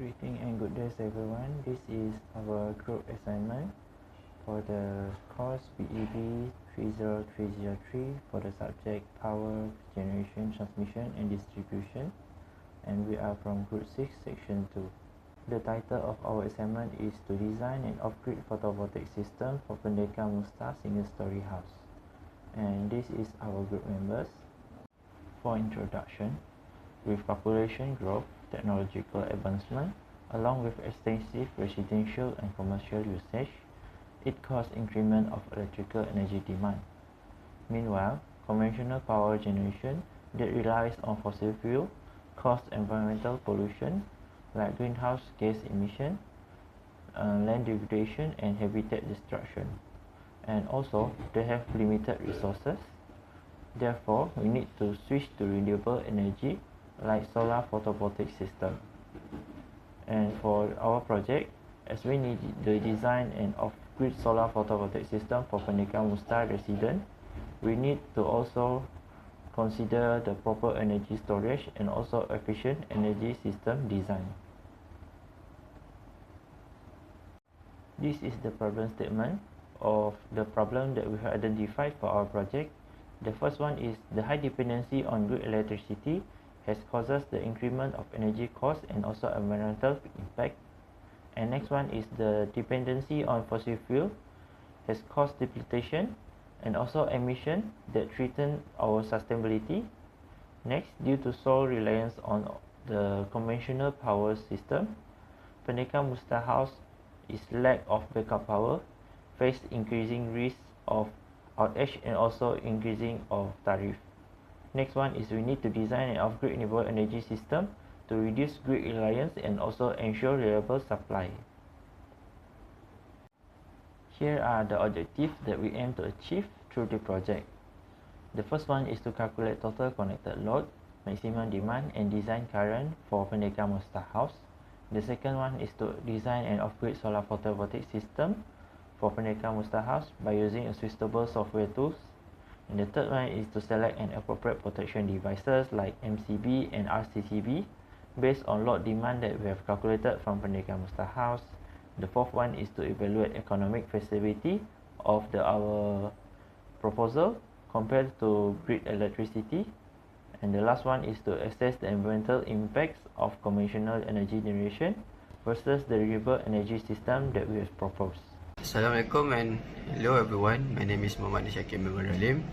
Greeting and good day everyone. This is our group assignment for the course PEB 30303 for the subject Power Generation, Transmission and Distribution, and we are from Group 6 Section 2. The title of our assignment is to design an off-grid photovoltaic system for PENDEKAR MUSTA'S single-story house, and this is our group members. For introduction, with population growth, technological advancement, along with extensive residential and commercial usage, it caused increment of electrical energy demand. Meanwhile, conventional power generation that relies on fossil fuel causes environmental pollution like greenhouse gas emission, land degradation and habitat destruction. And also, they have limited resources. Therefore, we need to switch to renewable energy like solar photovoltaic system. And for our project, as we need to design an off-grid solar photovoltaic system for PENDEKAR MUSTA'S resident, we need to also consider the proper energy storage and also efficient energy system design. This is the problem statement of the problem that we have identified for our project. The first one is the high dependency on grid electricity has causes the increment of energy cost and also environmental impact. And next one is the dependency on fossil fuel has caused depletion and also emission that threaten our sustainability. Next, due to sole reliance on the conventional power system, PENDEKAR MUSTA'S house is lack of backup power, face increasing risk of outage and also increasing of tariff. Next one is we need to design an off-grid renewable energy system to reduce grid reliance and also ensure reliable supply. Here are the objectives that we aim to achieve through the project. The first one is to calculate total connected load, maximum demand and design current for PENDEKAR MUSTA'S house. The second one is to design an off-grid solar photovoltaic system for PENDEKAR MUSTA'S house by using a suitable software tools. And the third one is to select an appropriate protection devices like MCB and RCCB based on load demand that we have calculated from PENDEKAR MUSTA'S house. The fourth one is to evaluate economic feasibility of our proposal compared to grid electricity. And the last one is to assess the environmental impacts of conventional energy generation versus the renewable energy system that we have proposed. Assalamualaikum and hello everyone. My name is Muhammad Syakir Alim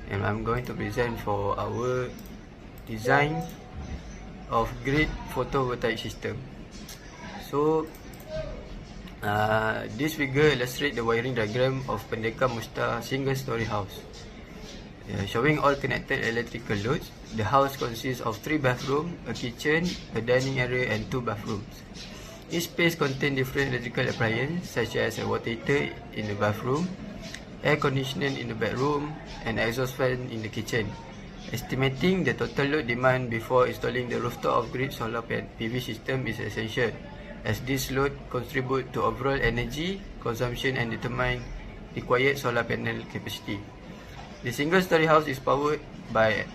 and I'm going to present for our design of grid photovoltaic system. So this figure illustrates the wiring diagram of PENDEKAR MUSTA'S single story house. Showing all connected electrical loads. The house consists of 3 bathrooms, a kitchen, a dining area and 2 bathrooms. Each space contains different electrical appliances such as a water heater in the bathroom, air conditioning in the bedroom, and exhaust fan in the kitchen. Estimating the total load demand before installing the rooftop off-grid solar PV system is essential, as this load contributes to overall energy consumption and determine required solar panel capacity. The single-story house is powered by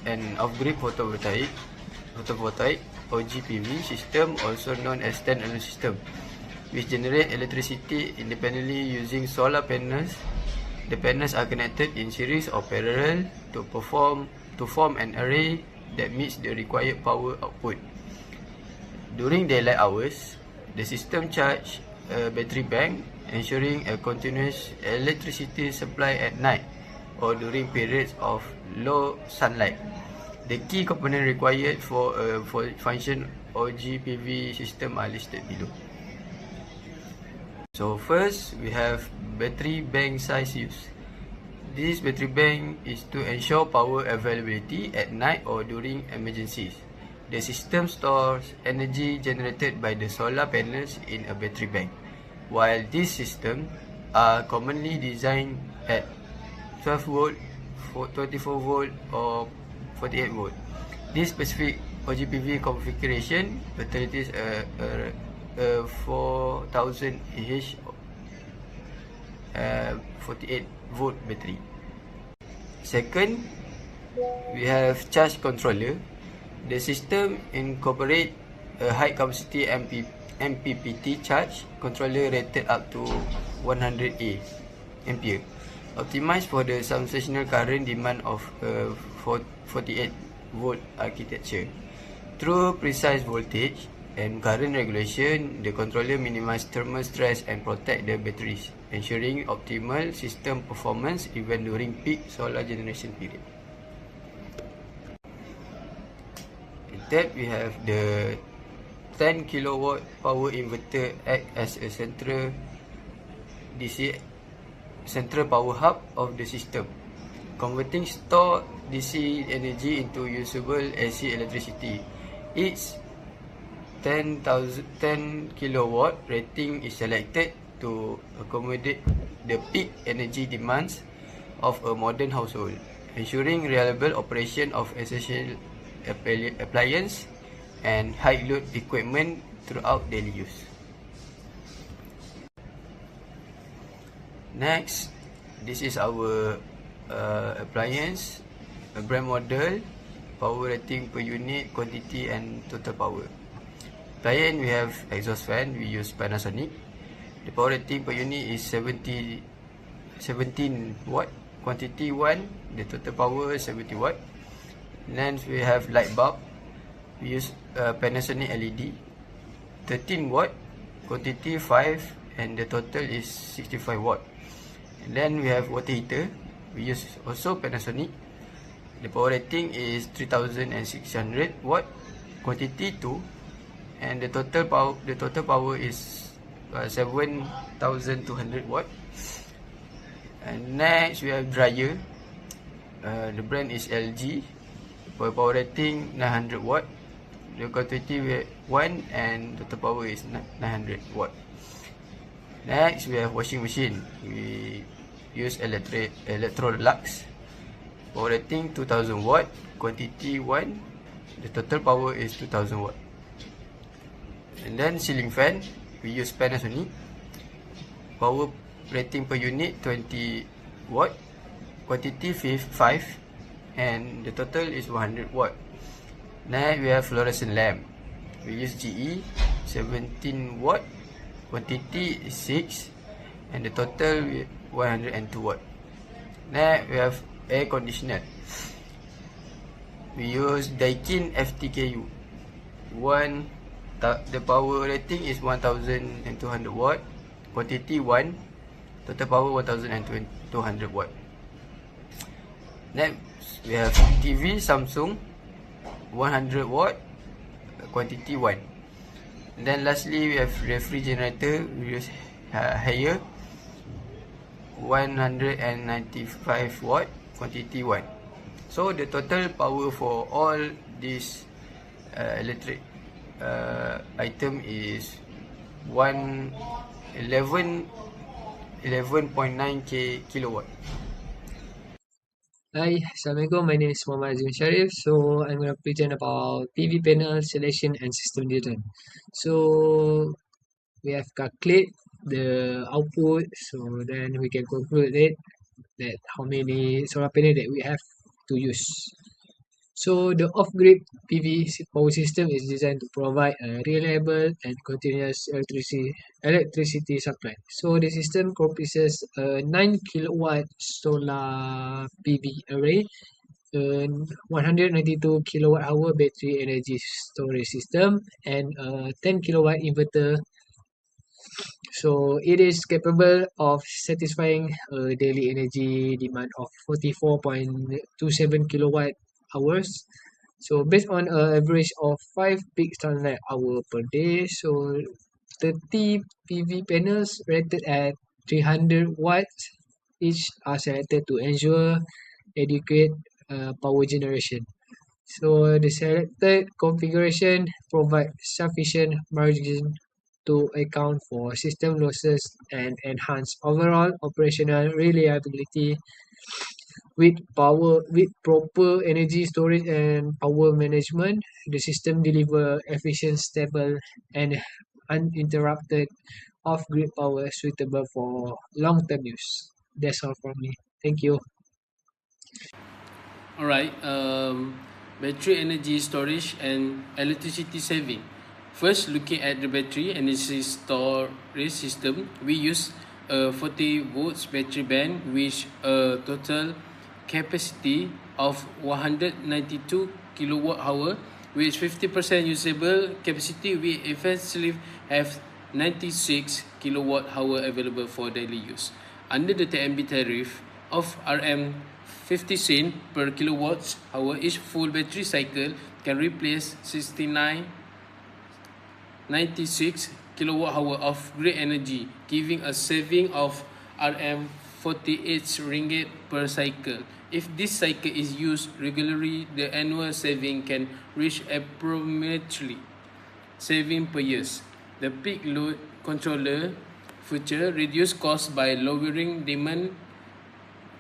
an off-grid photovoltaic OGPV system, also known as standalone system, which generate electricity independently using solar panels. The panels are connected in series or parallel to form an array that meets the required power output. During daylight hours, the system charges a battery bank, ensuring a continuous electricity supply at night or during periods of low sunlight. The key components required for a function OGPV system are listed below. So first, we have battery bank size use. This battery bank is to ensure power availability at night or during emergencies. The system stores energy generated by the solar panels in a battery bank. While these systems are commonly designed at 12 volt, 24 volt or 48 volt. This specific OGPV configuration utilities a 4000 Ah 48 volt battery. Second, we have charge controller. The system incorporates a high capacity MPPT charge controller rated up to 100 ampere, optimized for the substational current demand of a 48 volt architecture. Through precise voltage and current regulation, the controller minimizes thermal stress and protect the batteries, ensuring optimal system performance even during peak solar generation period. In that, we have the 10 kilowatt power inverter act as a central power hub of the system, converting stored DC energy into usable AC electricity. Its 10 kilowatt rating is selected to accommodate the peak energy demands of a modern household, ensuring reliable operation of essential appliances and high load equipment throughout daily use. Next, this is our appliance, a brand model, power rating per unit, quantity and total power. Appliance, we have exhaust fan, we use Panasonic. The power rating per unit is 17 watt, quantity 1, the total power 70 watt. Then we have light bulb, we use Panasonic LED, 13 watt, quantity 5 and the total is 65 watt. And then we have water heater, we use also Panasonic. The power rating is 3600 watt, quantity 2 and the total power is 7200 watt. And next we have dryer, the brand is LG, for power rating 900 watt, the quantity 1 and total power is 900 watt. Next we have washing machine, we use Electrolux, power rating 2000 watt, quantity 1, the total power is 2000 watt. And then ceiling fan, we use Panasonic, power rating per unit 20 watt, quantity 5 and the total is 100 watt. Next we have fluorescent lamp, we use GE, 17 watt, quantity is 6 and the total 102 watt. Next we have air conditioner, we use Daikin FTKU 1, the power rating is 1200 watt, quantity 1, total power 1200 watt. Next we have TV Samsung 100 watt, quantity 1. And then lastly we have refrigerator, we use Haier 195 watt, quantity 1. So the total power for all these electric item is 11.9 kilowatt. Hi, Assalamualaikum. My name is Muhammad Azim Sharif. So I'm going to present about PV panel selection and system design. So we have calculate the output. So then we can conclude it that how many solar panel that we have to use. So the off-grid PV power system is designed to provide a reliable and continuous electricity supply. So the system comprises a 9 kilowatt solar PV array, a 192 kilowatt hour battery energy storage system, and a 10 kilowatt inverter. So it is capable of satisfying a daily energy demand of 44.27 kilowatt hours. So based on an average of 5 peak sunlight hour per day, so 30 PV panels rated at 300 watts each are selected to ensure adequate power generation. So the selected configuration provides sufficient margin to account for system losses and enhance overall operational reliability. With proper energy storage and power management, the system deliver efficient, stable, and uninterrupted off-grid power suitable for long-term use. That's all from me. Thank you. Alright, battery energy storage and electricity saving First, looking at the battery energy storage system, we use a 40 volts battery bank with a total capacity of 192 kilowatt hour. With 50% usable capacity, we eventually have 96 kilowatt hour available for daily use. Under the TMB tariff of Rm 50 cent per kilowatt hour, each full battery cycle can replace 96 kilowatt hour of grid energy, giving a saving of Rm 48 ringgit per cycle. If this cycle is used regularly, the annual saving can reach approximately saving per year. The peak load controller feature reduce cost by lowering demand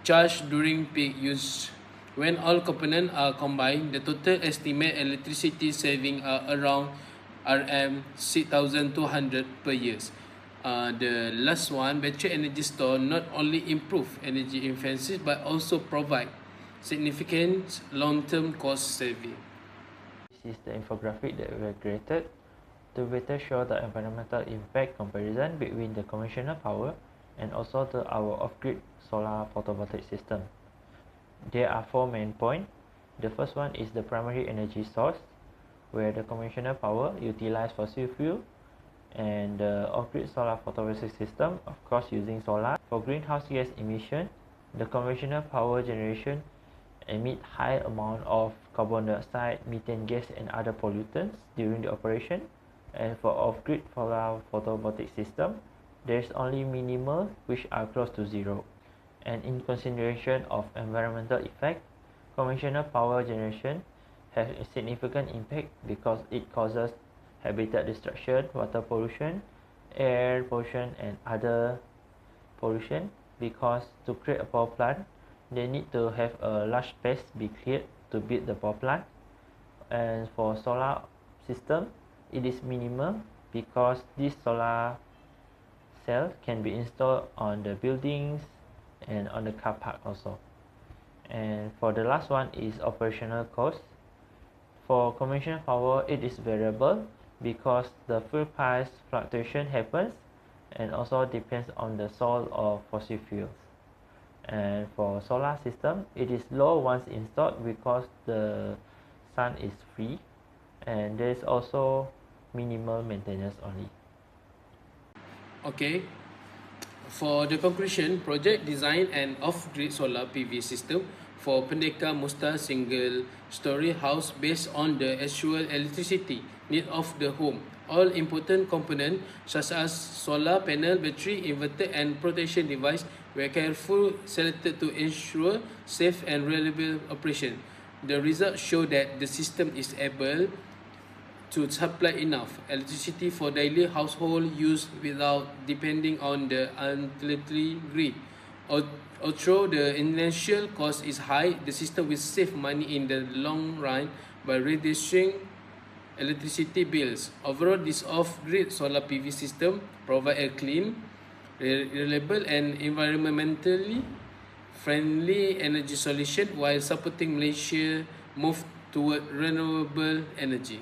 charge during peak use. When all components are combined, the total estimate electricity saving are around Rm 6,200 per year. The last one, battery energy store not only improve energy efficiency but also provide significant long-term cost saving. This is the infographic that we have created to better show the environmental impact comparison between the conventional power and also our off-grid solar photovoltaic system. There are 4 main points. The first one is the primary energy source, where the conventional power utilize fossil fuel, and the off-grid solar photovoltaic system, of course, using solar. For greenhouse gas emission, the conventional power generation emit high amount of carbon dioxide, methane gas and other pollutants during the operation. And for off-grid solar photovoltaic system, there is only minimal which are close to zero. And in consideration of environmental effect, conventional power generation has a significant impact because it causes habitat destruction, water pollution, air pollution and other pollution, because to create a power plant, they need to have a large space be cleared to build the power plant. And for solar system, it is minimal because this solar cell can be installed on the buildings and on the car park also. And for the last one is operational cost. For conventional power, it is variable because the fuel price fluctuation happens and also depends on the source of fossil fuels. And for solar system, it is low once installed because the sun is free, and there is also minimal maintenance only. Okay, for the conclusion, project design and off-grid solar PV system for Pendekar MUSTA'S single-story house based on the actual electricity need of the home. All important components such as solar panel, battery, inverter and protection device were carefully selected to ensure safe and reliable operation. The results show that the system is able to supply enough electricity for daily household use without depending on the utility grid. Although the initial cost is high, the system will save money in the long run by reducing electricity bills. Overall, this off-grid solar PV system provide a clean, reliable and environmentally friendly energy solution while supporting Malaysia move toward renewable energy.